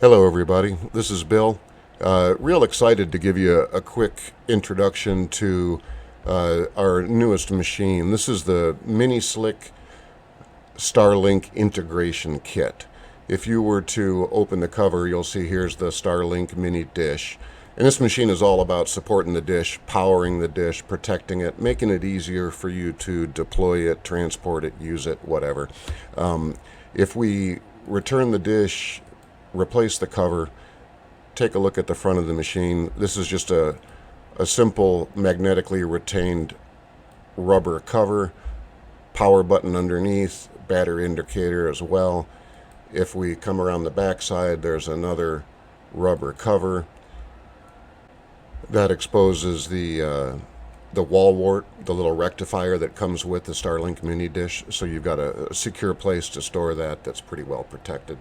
Hello everybody, this is Bill. Real excited to give you a quick introduction to our newest machine. This is the MiniSLIK Starlink integration kit. If you were to open the cover, you'll see here's the Starlink Mini dish. And this machine is all about supporting the dish, powering the dish, protecting it, making it easier for you to deploy it, transport it, use it, whatever. If we return the dish, replace the cover, take a look at the front of the machine. This is just a simple magnetically retained rubber cover, power button underneath, battery indicator as well. If we come around the back side, there's another rubber cover that exposes the wall wart, the little rectifier that comes with the Starlink Mini dish, so you've got a secure place to store that that's pretty well protected.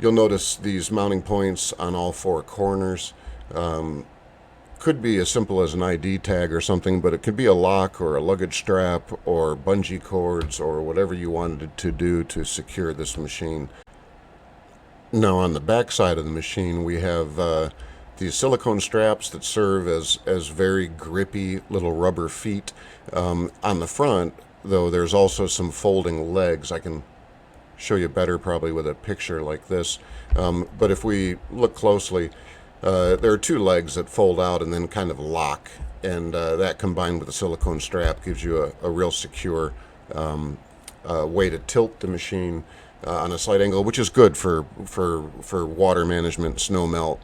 You'll notice these mounting points on all four corners. Could be as simple as an ID tag or something, but it could be a lock or a luggage strap or bungee cords or whatever you wanted to do to secure this machine. Now on the back side of the machine we have these silicone straps that serve as very grippy little rubber feet. On the front, though, there's also some folding legs. I can show you better probably with a picture like this, but if we look closely, there are two legs that fold out and then kind of lock, and that combined with the silicone strap gives you a real secure way to tilt the machine on a slight angle, which is good for water management, snow melt,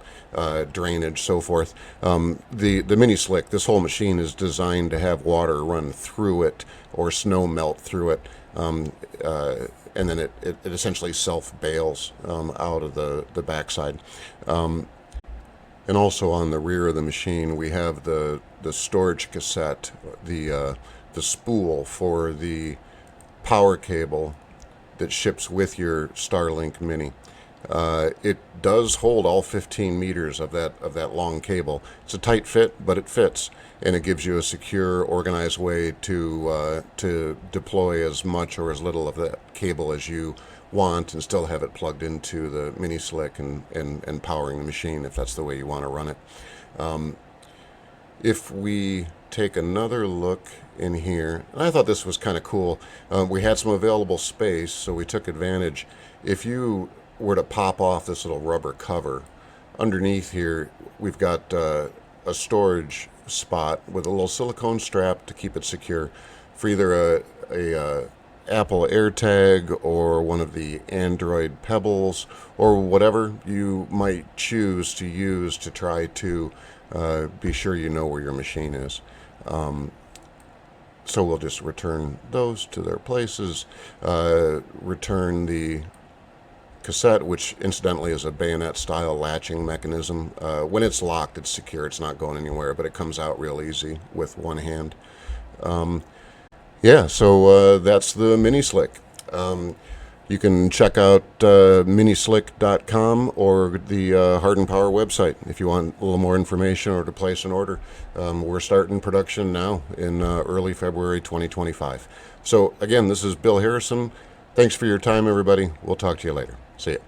drainage, so forth. The MiniSLIK, this whole machine is designed to have water run through it or snow melt through it, and then it essentially self-bails out of the backside. And also on the rear of the machine we have the storage cassette, the spool for the power cable that ships with your Starlink Mini. It does hold all 15 meters of that long cable. It's a tight fit, but it fits, and it gives you a secure, organized way to deploy as much or as little of that cable as you want and still have it plugged into the MiniSLIK and powering the machine if that's the way you want to run it. If we take another look in here, and I thought this was kind of cool. We had some available space, so we took advantage. If you were to pop off this little rubber cover, underneath here we've got a storage spot with a little silicone strap to keep it secure for either a Apple AirTag or one of the Android Pebbles or whatever you might choose to use to try to be sure you know where your machine is. So we'll just return those to their places, return the cassette, which incidentally is a bayonet style latching mechanism. When it's locked, it's secure, it's not going anywhere, but it comes out real easy with one hand. Yeah, so that's the MiniSLIK. You can check out MiniSLIK.com or the Hard and Power website if you want a little more information or to place an order. We're starting production now in early February 2025. So again, this is Bill Harrison. Thanks for your time, everybody. We'll talk to you later. See ya.